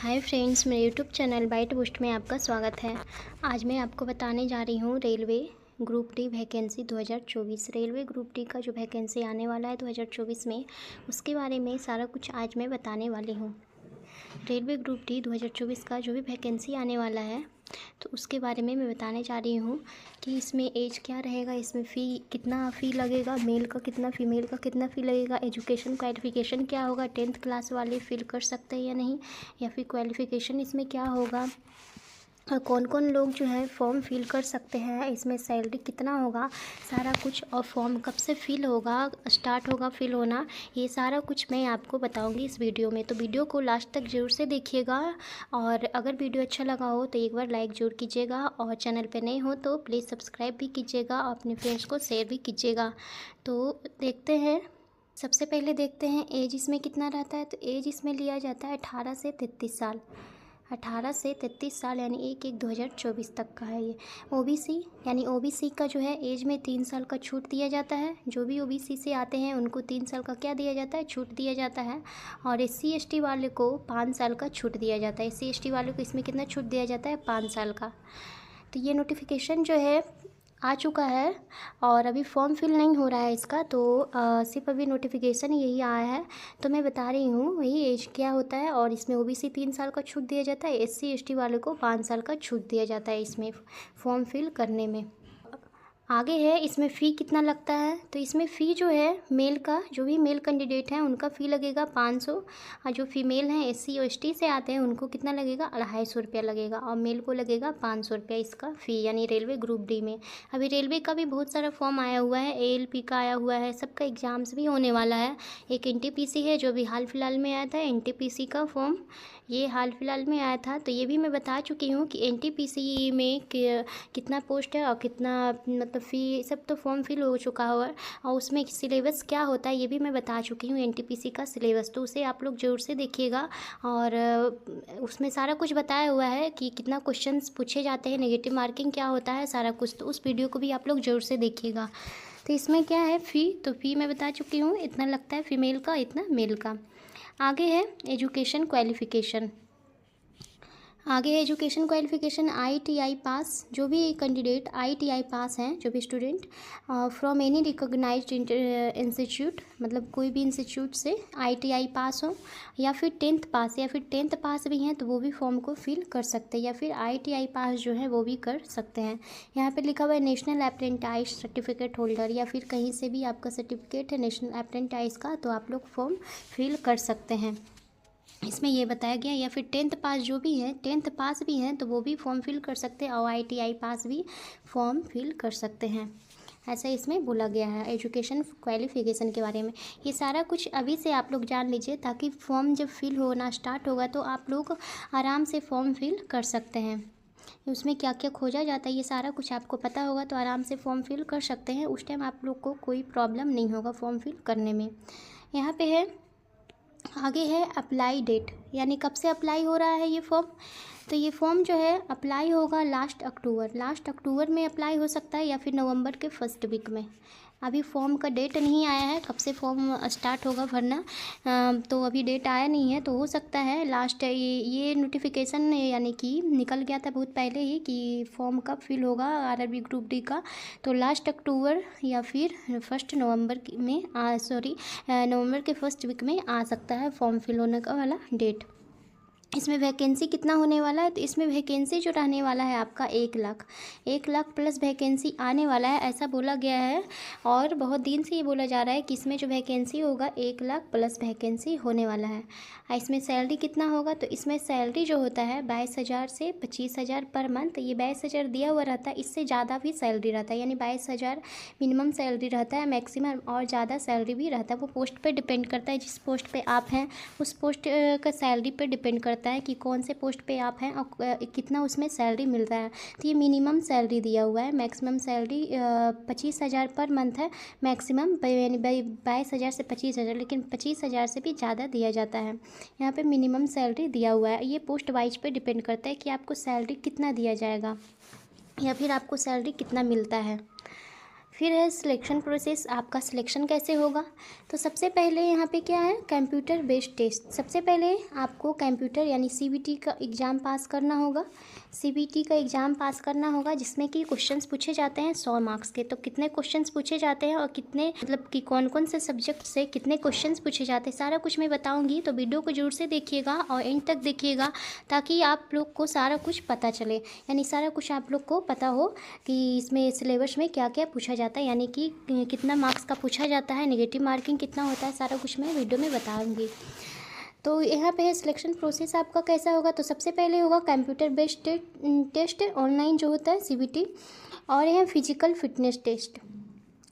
Hi friends, मेरे YouTube channel bite boost में आपका स्वागत है। आज मैं आपको बताने जा रही हूँ railway group D vacancy 2024। Railway group D का जो वैकेंसी आने वाला है 2024 में, उसके बारे में सारा कुछ आज मैं बताने वाली हूँ। रेलवे ग्रुप डी 2024 का जो भी वैकेंसी आने वाला है तो उसके बारे में मैं बताने जा रही हूँ कि इसमें एज क्या रहेगा, इसमें कितना फ़ी लगेगा, मेल का कितना, फीमेल का कितना फ़ी लगेगा, एजुकेशन क्वालिफ़िकेशन क्या होगा, 10th क्लास वाले फिल कर सकते हैं या नहीं, या फिर क्वालिफ़िकेशन इसमें क्या होगा, और कौन कौन लोग जो है फॉर्म फिल कर सकते हैं, इसमें सैलरी कितना होगा, सारा कुछ, और फॉर्म कब से फिल होगा, स्टार्ट होगा फिल होना, ये सारा कुछ मैं आपको बताऊंगी इस वीडियो में। तो वीडियो को लास्ट तक ज़रूर से देखिएगा, और अगर वीडियो अच्छा लगा हो तो एक बार लाइक ज़रूर कीजिएगा, और चैनल पे नए हो तो प्लीज़ सब्सक्राइब भी कीजिएगा और अपने फ्रेंड्स को शेयर भी कीजिएगा। तो देखते हैं, सबसे पहले देखते हैं एज इसमें कितना रहता है। तो एज इसमें लिया जाता है 18 से 33 साल। 18 से 33 साल यानी 1/1/2024 तक का है ये। ओबीसी यानी ओबीसी का जो है एज में 3 साल का छूट दिया जाता है। जो भी ओबीसी से आते हैं उनको 3 साल का क्या दिया जाता है, छूट दिया जाता है। और एससी एसटी वाले को 5 साल का छूट दिया जाता है। एससी एसटी वाले को इसमें कितना छूट दिया जाता है, 5 साल का। तो ये नोटिफिकेशन जो है आ चुका है, और अभी फॉर्म फिल नहीं हो रहा है इसका, तो सिर्फ अभी नोटिफिकेशन यही आया है। तो मैं बता रही हूँ वही एज क्या होता है, और इसमें ओबीसी 3 साल का छूट दिया जाता है, एससी एसटी वाले को 5 साल का छूट दिया जाता है इसमें फॉर्म फिल करने में। आगे है इसमें फ़ी कितना लगता है। तो इसमें फ़ी जो है मेल का, जो भी मेल कैंडिडेट हैं उनका फ़ी लगेगा 500, और जो फीमेल हैं एससी और एसटी से आते हैं उनको कितना लगेगा, 250 रुपया लगेगा, और मेल को लगेगा 500 रुपया इसका फ़ी, यानी रेलवे ग्रुप डी में। अभी रेलवे का भी बहुत सारा फॉर्म आया हुआ है, एएलपी का आया हुआ है, सबका एग्ज़ाम्स भी होने वाला है। एक एनटीपीसी है जो भी हाल फिलहाल में आया था, एनटीपीसी का फॉर्म ये हाल फिलहाल में आया था। तो ये भी मैं बता चुकी हूँ कि एनटीपीसी में कितना पोस्ट है और कितना मतलब फ़ी, सब तो फॉर्म फिल हो चुका हुआ है, और उसमें सिलेबस क्या होता है ये भी मैं बता चुकी हूँ, एनटीपीसी का सिलेबस। तो उसे आप लोग ज़रूर से देखिएगा, और उसमें सारा कुछ बताया हुआ है कि कितना क्वेश्चंस पूछे जाते हैं, नेगेटिव मार्किंग क्या होता है, सारा कुछ। तो उस वीडियो को भी आप लोग ज़रूर से देखिएगा। तो इसमें क्या है फ़ी, तो फ़ी मैं बता चुकी हूँ, इतना लगता है फीमेल का, इतना मेल का। आगे है एजुकेशन क्वालिफ़िकेशन। आगे है एजुकेशन क्वालिफ़िकेशन, आईटीआई पास। जो भी कैंडिडेट आईटीआई पास हैं, जो भी student from any recognised institute, मतलब कोई भी इंस्टीट्यूट से आईटीआई पास हो, या फिर 10th पास, या फिर 10th पास भी हैं तो वो भी फॉर्म को फिल कर सकते हैं, या फिर आईटीआई पास जो है वो भी कर सकते हैं। यहाँ पे लिखा हुआ है नेशनल अप्रेंटाइज सर्टिफिकेट होल्डर, या फिर कहीं से भी आपका सर्टिफिकेट है नेशनल अप्रेंटाइज का, तो आप लोग फॉर्म फिल कर सकते हैं, इसमें ये बताया गया। या फिर 10th पास जो भी हैं, 10th पास भी हैं तो वो भी फॉर्म फिल कर सकते हैं, और आईटीआई पास भी फॉर्म फिल कर सकते हैं, ऐसा इसमें बोला गया है एजुकेशन क्वालिफ़िकेशन के बारे में। ये सारा कुछ अभी से आप लोग जान लीजिए, ताकि फॉर्म जब फिल होना स्टार्ट होगा तो आप लोग आराम से फॉर्म फिल कर सकते हैं। उसमें क्या क्या खोजा जाता है ये सारा कुछ आपको पता होगा, तो आराम से फॉर्म फिल कर सकते हैं। उस टाइम आप लोग को कोई प्रॉब्लम नहीं होगा फॉर्म फिल करने में। यहाँ पे है, आगे है अप्लाई डेट, यानी कब से अप्लाई हो रहा है ये फॉर्म। तो ये फॉर्म जो है अप्लाई होगा लास्ट अक्टूबर में अप्लाई हो सकता है, या फिर नवंबर के फर्स्ट वीक में। अभी फॉर्म का डेट नहीं आया है, कब से फॉर्म स्टार्ट होगा भरना, तो अभी डेट आया नहीं है। तो हो सकता है लास्ट ये नोटिफिकेशन यानी कि निकल गया था बहुत पहले ही कि फॉर्म कब फिल होगा आरआरबी ग्रुप डी का, तो लास्ट अक्टूबर या फिर फर्स्ट नवंबर में नवंबर के फर्स्ट वीक में आ सकता है फॉर्म फिल होने का वाला डेट। इसमें वैकेंसी कितना होने वाला है, तो इसमें वैकेंसी जो रहने वाला है आपका 1 लाख प्लस वैकेंसी आने वाला है, ऐसा बोला गया है। और बहुत दिन से ये बोला जा रहा है कि इसमें जो वैकेंसी होगा 1 लाख प्लस वैकेंसी होने वाला है। इसमें सैलरी कितना होगा, तो इसमें सैलरी जो होता है 22,000 से 25,000 पर मंथ। ये 22,000 दिया हुआ रहता है, इससे ज़्यादा भी सैलरी रहता है, यानी 22,000 मिनिमम सैलरी रहता है, मैक्सिमम और ज़्यादा सैलरी भी रहता है। वो पोस्ट पे डिपेंड करता है, जिस पोस्ट पे आप हैं उस पोस्ट का सैलरी पे डिपेंड करता है कि कौन से पोस्ट पे आप हैं और कितना उसमें सैलरी मिल रहा है। तो ये मिनिमम सैलरी दिया हुआ है, मैक्सिमम सैलरी 25,000 पर मंथ है, मैक्सिमम यानी 22,000 से 25,000, लेकिन 25,000 से भी ज़्यादा दिया जाता है। यहाँ पे मिनिमम सैलरी दिया हुआ है, ये पोस्ट वाइज पे डिपेंड करता है कि आपको सैलरी कितना दिया जाएगा, या फिर आपको सैलरी कितना मिलता है। फिर है सिलेक्शन प्रोसेस, आपका सिलेक्शन कैसे होगा। तो सबसे पहले यहाँ पे क्या है, कंप्यूटर बेस्ड टेस्ट। सबसे पहले आपको कंप्यूटर यानी सीबीटी का एग्ज़ाम पास करना होगा। सीबीटी का एग्ज़ाम पास करना होगा जिसमें कि क्वेश्चंस पूछे जाते हैं 100 मार्क्स के। तो कितने क्वेश्चंस पूछे जाते हैं और कितने मतलब कि कौन कौन से सब्जेक्ट से कितने क्वेश्चंस पूछे जाते हैं, सारा कुछ मैं बताऊँगी। तो वीडियो को ज़रूर से देखिएगा और एंड तक देखिएगा ताकि आप लोग को सारा कुछ पता चले, यानी सारा कुछ आप लोग को पता हो कि इसमें सिलेबस में क्या क्या पूछा जाता है, यानी कि कितना मार्क्स का पूछा जाता है, नेगेटिव मार्किंग कितना होता है, सारा कुछ मैं वीडियो में बताऊंगी। तो यहाँ पे है सिलेक्शन प्रोसेस आपका कैसा होगा। तो सबसे पहले होगा कंप्यूटर बेस्ड टेस्ट ऑनलाइन जो होता है सीबीटी, और यह फिजिकल फिटनेस टेस्ट।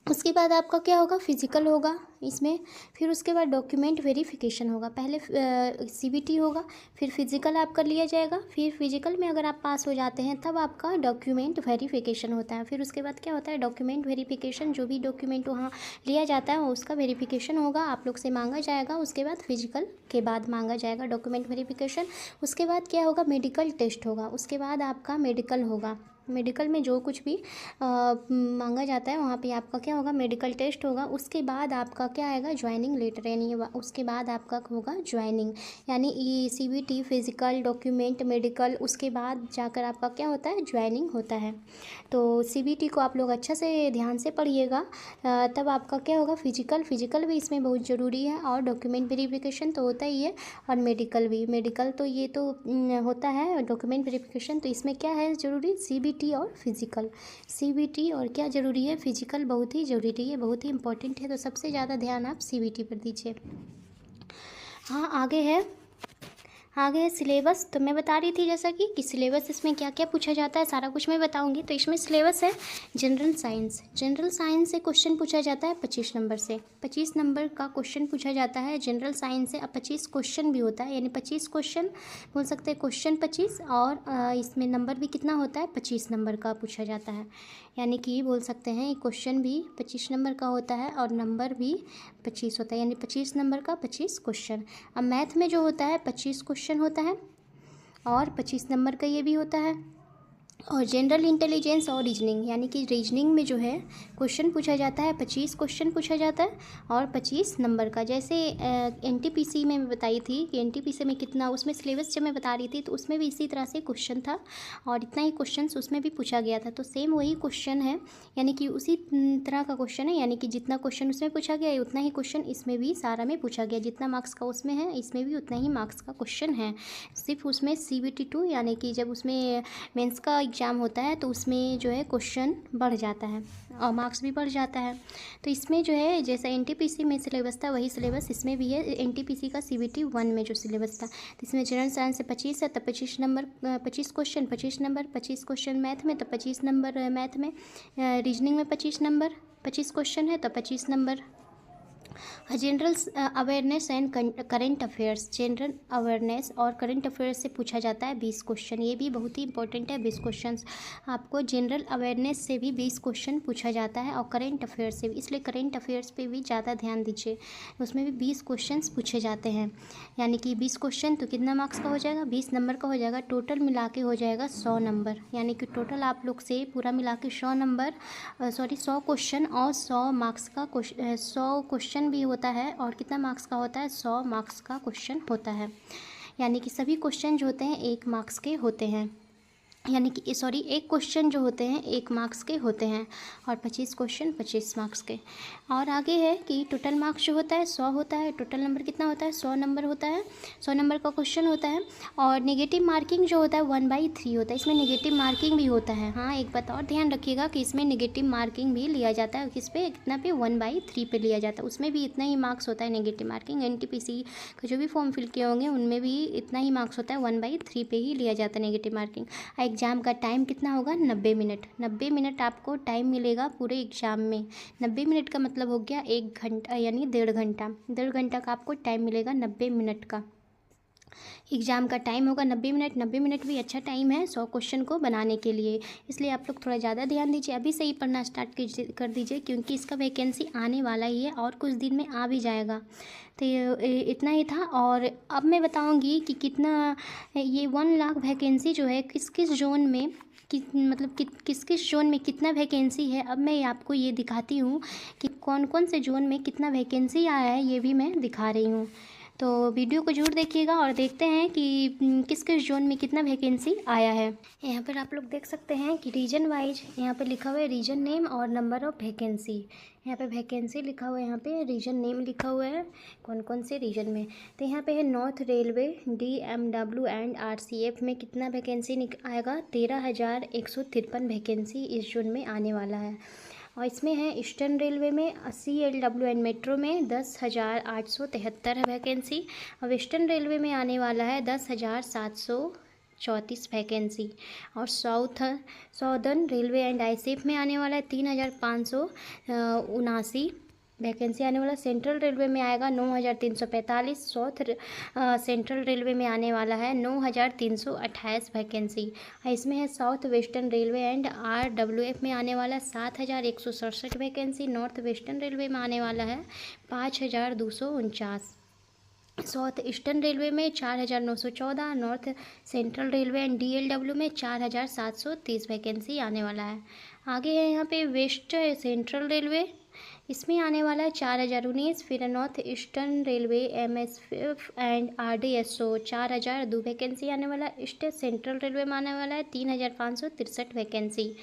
उसके बाद आपका क्या होगा, फिजिकल होगा इसमें। फिर उसके बाद डॉक्यूमेंट वेरिफिकेशन होगा। पहले सीबीटी होगा, फिर फिजिकल आपका लिया जाएगा, फिर फिजिकल में अगर आप पास हो जाते हैं तब आपका डॉक्यूमेंट वेरिफिकेशन होता है। फिर उसके बाद क्या होता है, डॉक्यूमेंट वेरिफिकेशन, जो भी डॉक्यूमेंट वहाँ लिया जाता है उसका वेरिफिकेशन होगा, आप लोग से मांगा जाएगा। उसके बाद फिजिकल के बाद मांगा जाएगा डॉक्यूमेंट वेरिफिकेशन। उसके बाद क्या होगा, मेडिकल टेस्ट होगा। उसके बाद आपका मेडिकल होगा। मेडिकल में जो कुछ भी मांगा जाता है वहाँ पे आपका क्या होगा, मेडिकल टेस्ट होगा। उसके बाद आपका क्या आएगा, ज्वाइनिंग लेटर, यानी उसके बाद आपका होगा ज्वाइनिंग, यानी सीबीटी फिजिकल डॉक्यूमेंट मेडिकल, उसके बाद जाकर आपका क्या होता है, ज्वाइनिंग होता है। तो सीबीटी को आप लोग अच्छा से ध्यान से पढ़िएगा, तब आपका क्या होगा, फिजिकल भी इसमें बहुत ज़रूरी है, और डॉक्यूमेंट वेरिफिकेशन तो होता ही है, और मेडिकल भी। मेडिकल तो ये तो होता है, डॉक्यूमेंट वेरिफिकेशन तो इसमें क्या है ज़रूरी, सीबीटी और फिजिकल। सीबीटी और क्या ज़रूरी है, फिजिकल बहुत ही ज़रूरी है, बहुत ही इंपॉर्टेंट है। तो सबसे ज़्यादा ध्यान आप सीबीटी पर दीजिए। हाँ, आगे है सिलेबस। तो मैं बता रही थी जैसा कि सिलेबस इसमें क्या क्या पूछा जाता है सारा कुछ मैं बताऊंगी। तो इसमें सिलेबस है जनरल साइंस। जनरल साइंस से क्वेश्चन पूछा जाता है 25 नंबर से, 25 नंबर का क्वेश्चन पूछा जाता है जनरल साइंस से। अब 25 क्वेश्चन भी होता है, यानी 25 क्वेश्चन बोल सकते हैं, क्वेश्चन 25, और इसमें नंबर भी कितना होता है, 25 नंबर का पूछा जाता है। यानी कि बोल सकते हैं क्वेश्चन भी 25 नंबर का होता है और नंबर भी 25 होता है, यानी 25 नंबर का 25 क्वेश्चन। अब मैथ में जो होता है 25 क्वेश्चन होता है और 25 नंबर का ये भी होता है। और जनरल इंटेलिजेंस और रीजनिंग, यानी कि रीजनिंग में जो है क्वेश्चन पूछा जाता है, 25 क्वेश्चन पूछा जाता है और 25 नंबर का। जैसे एनटीपीसी में मैं बताई थी कि एनटीपीसी में कितना, उसमें सिलेबस जब मैं बता रही थी तो उसमें भी इसी तरह से क्वेश्चन था और इतना ही क्वेश्चन उसमें भी पूछा गया था। तो सेम वही क्वेश्चन है, यानी कि उसी तरह का क्वेश्चन है, यानी कि जितना क्वेश्चन उसमें पूछा गया है उतना ही क्वेश्चन इसमें भी सारा में पूछा गया। जितना मार्क्स का उसमें है इसमें भी उतना ही मार्क्स का क्वेश्चन है। सिर्फ उसमें CBT 2 यानी कि जब उसमें मेंस का एग्ज़ाम होता है तो उसमें जो है क्वेश्चन बढ़ जाता है और मार्क्स भी बढ़ जाता है। तो इसमें जो है जैसा एनटीपीसी में सिलेबस था वही सिलेबस इसमें भी है। एनटीपीसी का CBT 1 में जो सिलेबस था, तो इसमें जनरल साइंस से 25 है, तो 25 number 25 question, 25 number 25 question math में, तो 25 नंबर मैथ में। रीजनिंग में 25 नंबर 25 क्वेश्चन है तो 25 number. General awareness and current affairs, general awareness और करेंट अफेयर्स से पूछा जाता है 20 क्वेश्चन। ये भी बहुत ही इंपॉर्टेंट है, 20 क्वेश्चन आपको जनरल अवेयरनेस से भी 20 क्वेश्चन पूछा जाता है और करेंट अफेयर्स से भी, इसलिए करेंट अफेयर्स पे भी ज़्यादा ध्यान दीजिए, उसमें भी 20 क्वेश्चन पूछे जाते हैं। यानी कि 20 क्वेश्चन तो कितना मार्क्स का हो जाएगा, 20 नंबर का हो जाएगा, टोटल मिला के हो जाएगा 100 नंबर। यानी कि टोटल आप लोग से पूरा मिला के 100 नंबर 100 क्वेश्चन और 100 मार्क्स का 100 क्वेश्चन भी होता है और कितना मार्क्स का होता है, 100 मार्क्स का क्वेश्चन होता है। यानी कि सभी क्वेश्चन जो होते हैं 1 मार्क्स के होते हैं, यानी कि एक क्वेश्चन जो होते हैं 1 मार्क्स के होते हैं और 25 क्वेश्चन 25 मार्क्स के। और आगे है कि टोटल मार्क्स जो होता है 100 होता है, टोटल नंबर कितना होता है, 100 नंबर होता है, 100 नंबर का क्वेश्चन होता है। और नेगेटिव मार्किंग जो होता है 1/3 होता है, इसमें नेगेटिव मार्किंग भी होता है। हाँ, एक बात और ध्यान रखिएगा कि इसमें नेगेटिव मार्किंग भी लिया जाता है, किस पे, कितना पे, 1/3 पे लिया जाता है, उसमें भी इतना ही मार्क्स होता है नेगेटिव मार्किंग। एनटीपीसी का जो भी फॉर्म फिल किए होंगे उनमें भी इतना ही मार्क्स होता है, 1/3 पे ही लिया जाता है नेगेटिव मार्किंग। एग्ज़ाम का टाइम कितना होगा, 90 मिनट, 90 मिनट आपको टाइम मिलेगा पूरे एग्ज़ाम में। 90 मिनट का मतलब हो गया 1 घंटा, यानी 1.5 घंटा, 1.5 घंटा का आपको टाइम मिलेगा। 90 मिनट का एग्ज़ाम का टाइम होगा, 90 मिनट। 90 मिनट भी अच्छा टाइम है 100 क्वेश्चन को बनाने के लिए, इसलिए आप लोग थोड़ा ज़्यादा ध्यान दीजिए, अभी से ही पढ़ना स्टार्ट कर दीजिए, क्योंकि इसका वैकेंसी आने वाला ही है और कुछ दिन में आ भी जाएगा। तो इतना ही था। और अब मैं बताऊंगी कि कितना ये 1 लाख वैकेंसी जो है किस किस जोन में मतलब किस किस जोन में कितना वैकेंसी है। अब मैं आपको ये दिखाती हूँ कि कौन कौन से जोन में कितना वैकेंसी आया है, ये भी मैं दिखा रही हूँ। तो वीडियो को जरूर देखिएगा और देखते हैं कि किस किस जोन में कितना वैकेंसी आया है। यहाँ पर आप लोग देख सकते हैं कि रीजन वाइज यहाँ पर लिखा हुआ है रीजन नेम और नंबर ऑफ़ वैकेंसी। यहाँ पे वैकेंसी लिखा हुआ है, यहाँ पे रीजन नेम लिखा हुआ है कौन कौन से रीजन में। तो यहाँ पे है north railway, DMW and RCF में कितना वैकेंसी आएगा, 13,153 वैकेंसी इस जोन में आने वाला है। और इसमें है ईस्टर्न रेलवे में 80 एंड मेट्रो में 10,873 वैकेंसी। और वेस्टर्न रेलवे में आने वाला है 10,734 वैकेंसी। और साउदर्न रेलवे एंड ICF में आने वाला है 3,579 वैकेंसी आने वाला। सेंट्रल रेलवे में आएगा 9,345। साउथ सेंट्रल रेलवे में आने वाला है 9,328 वैकेंसी। इसमें है south western railway and RWF में आने वाला है 7,167 वैकेंसी। नॉर्थ वेस्टर्न रेलवे में आने वाला है 5,249। साउथ ईस्टर्न रेलवे में 4,914। North central railway and DLW में 4,730 वैकेंसी आने वाला है। आगे है यहाँ पे वेस्ट सेंट्रल रेलवे, इसमें आने वाला है 4,019। फिर north eastern railway MSF and RDSO 4,002 vacancy आने वाला है। ईस्ट सेंट्रल रेलवे में आने वाला है 3,563 वैकेंसी।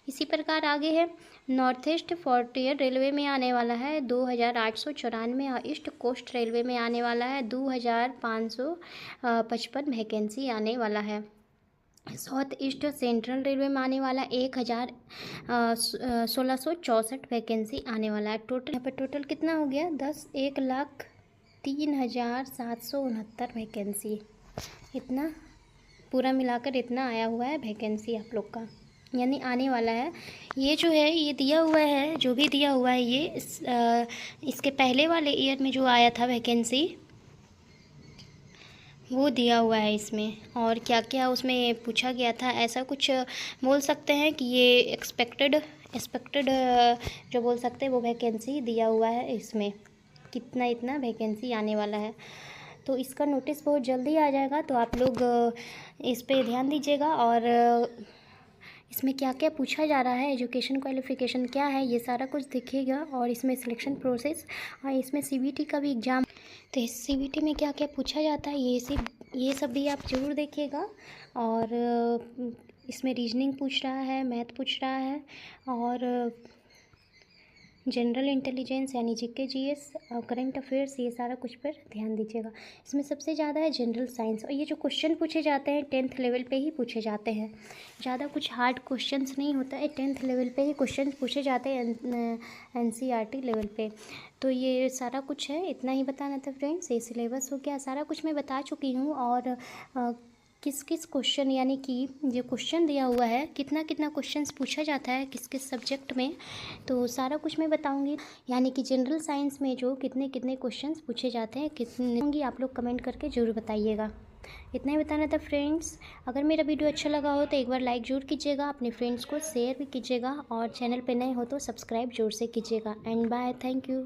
इसी प्रकार आगे है नॉर्थ ईस्ट फ्रंटियर रेलवे में आने वाला है 2,894। और ईस्ट कोस्ट रेलवे में आने वाला है 2,555 वैकेंसी आने वाला है। साउथ ईस्ट सेंट्रल रेलवे में आने वाला 1,1664 वैकेंसी आने वाला है। टोटल यहाँ पर टोटल कितना हो गया, 1,03,769 वैकेंसी। इतना पूरा मिलाकर इतना आया हुआ है वैकेंसी आप लोग का, यानी आने वाला है। ये जो है ये दिया हुआ है, जो भी दिया हुआ है ये इसके पहले वाले ईयर में जो आया था वैकेंसी वो दिया हुआ है इसमें। और क्या क्या उसमें पूछा गया था, ऐसा कुछ बोल सकते हैं कि ये एक्सपेक्टेड जो बोल सकते हैं वो वैकेंसी दिया हुआ है इसमें, कितना इतना वैकेंसी आने वाला है। तो इसका नोटिस बहुत जल्दी आ जाएगा, तो आप लोग इस पे ध्यान दीजिएगा। और इसमें क्या क्या पूछा जा रहा है, एजुकेशन क्वालिफ़िकेशन क्या है, ये सारा कुछ दिखेगा। और इसमें सिलेक्शन प्रोसेस और इसमें CBT का भी एग्ज़ाम, तो इस CBT में क्या क्या पूछा जाता है ये सब भी आप ज़रूर देखिएगा। और इसमें रीजनिंग पूछ रहा है, मैथ पूछ रहा है, और जनरल इंटेलिजेंस यानी GK GS और करंट अफेयर्स, ये सारा कुछ पर ध्यान दीजिएगा। इसमें सबसे ज़्यादा है जनरल साइंस। और ये जो क्वेश्चन पूछे जाते हैं 10th लेवल पे ही पूछे जाते हैं, ज़्यादा कुछ हार्ड क्वेश्चंस नहीं होता है, 10th लेवल पे ही क्वेश्चन पूछे जाते हैं NCERT लेवल पे। तो ये सारा कुछ है, इतना ही बताना था फ्रेंड्स। ये सिलेबस हो गया, सारा कुछ मैं बता चुकी हूँ। और किस किस क्वेश्चन यानी कि जो क्वेश्चन दिया हुआ है कितना कितना क्वेश्चंस पूछा जाता है किस किस सब्जेक्ट में, तो सारा कुछ मैं बताऊंगी। यानी कि जनरल साइंस में जो कितने कितने क्वेश्चंस पूछे जाते हैं कितने होंगी, आप लोग कमेंट करके ज़रूर बताइएगा। इतना ही बताना था फ्रेंड्स। अगर मेरा वीडियो अच्छा लगा हो तो एक बार लाइक ज़रूर कीजिएगा, अपने फ्रेंड्स को शेयर भी कीजिएगा, और चैनल पर नए हो तो सब्सक्राइब ज़रूर से कीजिएगा। And bye, thank you.